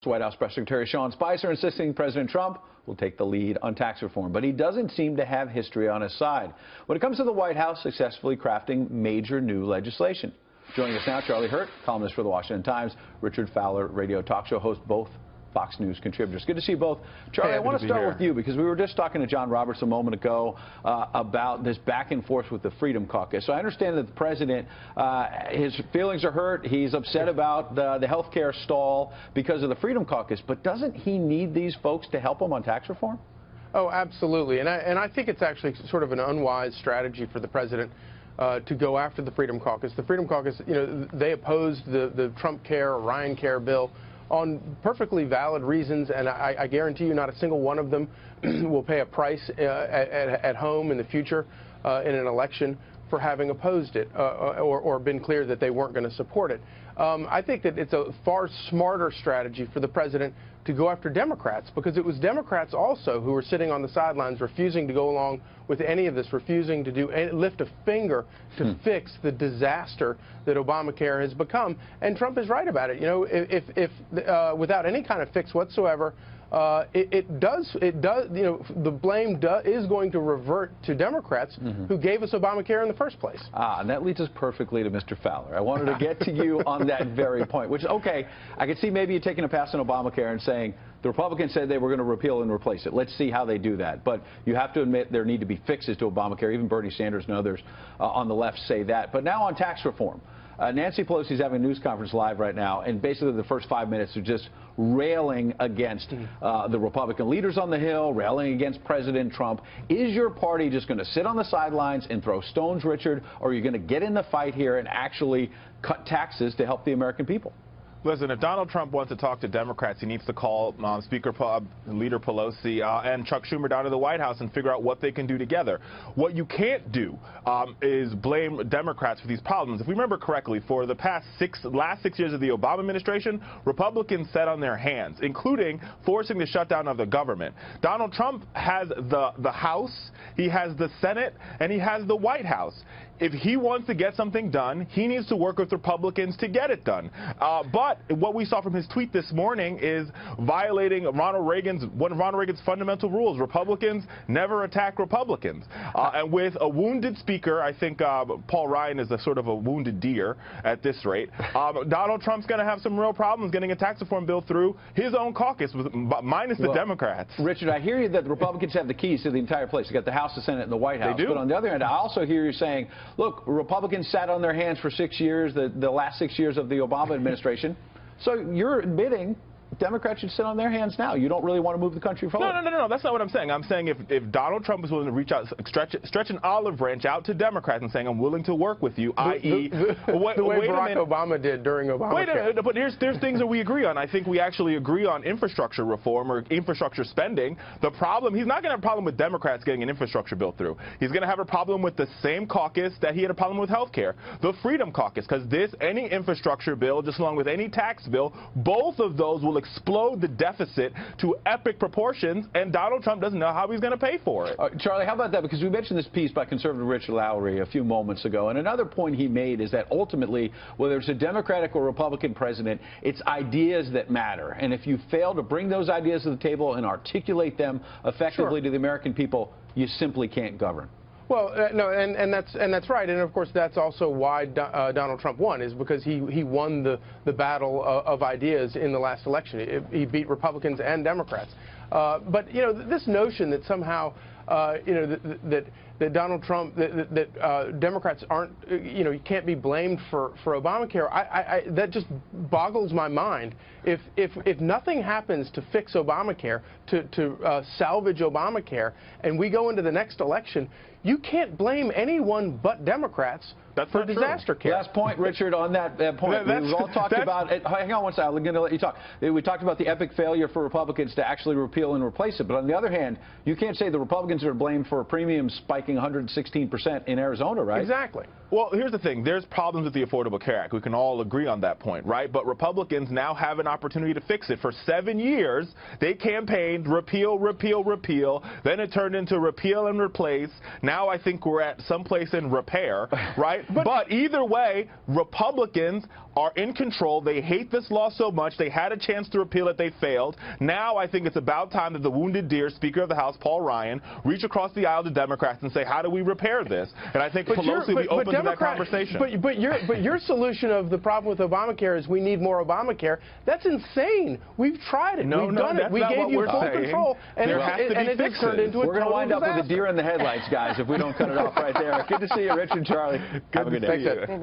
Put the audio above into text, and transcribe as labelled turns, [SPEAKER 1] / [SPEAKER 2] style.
[SPEAKER 1] White House Press Secretary Sean Spicer insisting President Trump will take the lead on tax reform, but he doesn't seem to have history on his side when it comes to the White House successfully crafting major new legislation. Joining us now, Charlie Hurt, columnist for the Washington Times, Richard Fowler, radio talk show host, both Fox News contributors. Good to see you both. Charlie, I want to start with you because we were just talking to John Roberts a moment ago about this back and forth with the Freedom Caucus. So I understand that the president, his feelings are hurt. He's upset about the health care stall because of the Freedom Caucus. But doesn't he need these folks to help him on tax reform?
[SPEAKER 2] Oh, absolutely. And I think it's actually sort of an unwise strategy for the president to go after the Freedom Caucus. The Freedom Caucus, you know, they opposed the Trump Care or Ryan Care bill on perfectly valid reasons, and I guarantee you not a single one of them will pay a price at home in the future in an election for having opposed it or been clear that they weren't going to support it. I think that it's a far smarter strategy for the president to go after Democrats, because it was Democrats also who were sitting on the sidelines refusing to go along with any of this, refusing to lift a finger to fix the disaster that Obamacare has become. And Trump is right about it. You know, if without any kind of fix whatsoever, it does, you know, the blame is going to revert to Democrats who gave us Obamacare in the first place.
[SPEAKER 1] And that leads us perfectly to Mr. Fowler. I wanted to get to you on that very point, which, okay, I could see maybe you taking a pass on Obamacare and saying the Republicans said they were going to repeal and replace it. Let's see how they do that. But you have to admit there need to be fixes to Obamacare. Even Bernie Sanders and others on the left say that. But now on tax reform. Nancy Pelosi is having a news conference live right now, and basically the first 5 minutes are just railing against the Republican leaders on the Hill, railing against President Trump. Is your party just going to sit on the sidelines and throw stones, Richard, or are you going to get in the fight here and actually cut taxes to help the American people?
[SPEAKER 3] Listen, if Donald Trump wants to talk to Democrats, he needs to call Leader Pelosi and Chuck Schumer down to the White House and figure out what they can do together. What you can't do is blame Democrats for these problems. If we remember correctly, for the last 6 years of the Obama administration, Republicans sat on their hands, including forcing the shutdown of the government. Donald Trump has the House, he has the Senate, and he has the White House. If he wants to get something done, he needs to work with Republicans to get it done. But what we saw from his tweet this morning is violating one of Ronald Reagan's fundamental rules. Republicans never attack Republicans. And with a wounded speaker, I think Paul Ryan is a sort of a wounded deer at this rate. Donald Trump's going to have some real problems getting a tax reform bill through his own caucus, minus the Democrats.
[SPEAKER 1] Richard, I hear you that the Republicans have the keys to the entire place. They got the House, the Senate, and the White House.
[SPEAKER 3] They do.
[SPEAKER 1] But on the other hand, I also hear you saying, look, Republicans sat on their hands for 6 years, the last 6 years of the Obama administration. So you're admitting Democrats should sit on their hands now. You don't really want to move the country forward.
[SPEAKER 3] No. That's not what I'm saying. I'm saying if Donald Trump is willing to reach out, stretch an olive branch out to Democrats and saying, I'm willing to work with you, i.e.
[SPEAKER 2] the way Barack Obama did during Obamacare.
[SPEAKER 3] Wait a minute, but there's things that we agree on. I think we actually agree on infrastructure reform or infrastructure spending. The problem, he's not going to have a problem with Democrats getting an infrastructure bill through. He's going to have a problem with the same caucus that he had a problem with health care, the Freedom Caucus, because any infrastructure bill, just along with any tax bill, both of those will explode the deficit to epic proportions, and Donald Trump doesn't know how he's going to pay for it.
[SPEAKER 1] Charlie, how about that? Because we mentioned this piece by conservative Richard Lowry a few moments ago, and another point he made is that ultimately, whether it's a Democratic or Republican president, it's ideas that matter. And if you fail to bring those ideas to the table and articulate them effectively to the American people, you simply can't govern.
[SPEAKER 2] Well, no, and that's right, and of course that's also why Donald Trump won, is because he won the battle of ideas in the last election. He beat Republicans and Democrats. But you know, this notion that somehow you know that Donald Trump, that Democrats aren't, you know, you can't be blamed for Obamacare. That just boggles my mind. If nothing happens to fix Obamacare, to salvage Obamacare, and we go into the next election, you can't blame anyone but Democrats for disaster care.
[SPEAKER 1] Last point, Richard, on that point. We've all talked about it. Hang on one second. I'm going to let you talk. We talked about the epic failure for Republicans to actually repeal and replace it. But on the other hand, you can't say the Republicans are blamed for premiums spiking 116% in Arizona, right?
[SPEAKER 2] Exactly.
[SPEAKER 3] Well, here's the thing. There's problems with the Affordable Care Act. We can all agree on that point, right? But Republicans now have an opportunity to fix it. For 7 years, they campaigned repeal, repeal, repeal. Then it turned into repeal and replace. Now I think we're at someplace in repair, right? But either way, Republicans are in control. They hate this law so much. They had a chance to repeal it. They failed. Now I think it's about time that the wounded deer, Speaker of the House, Paul Ryan, reach across the aisle to Democrats and say, how do we repair this? And I think Pelosi will be open to that conversation.
[SPEAKER 2] But your solution of the problem with Obamacare is we need more Obamacare. That's insane. We've tried it. We've done it. We gave you full control, and it has turned into a total disaster.
[SPEAKER 1] We're going to wind up with a deer in the headlights, guys, if we don't cut it off right there. Good to see you, Rich and Charlie. Have a good day.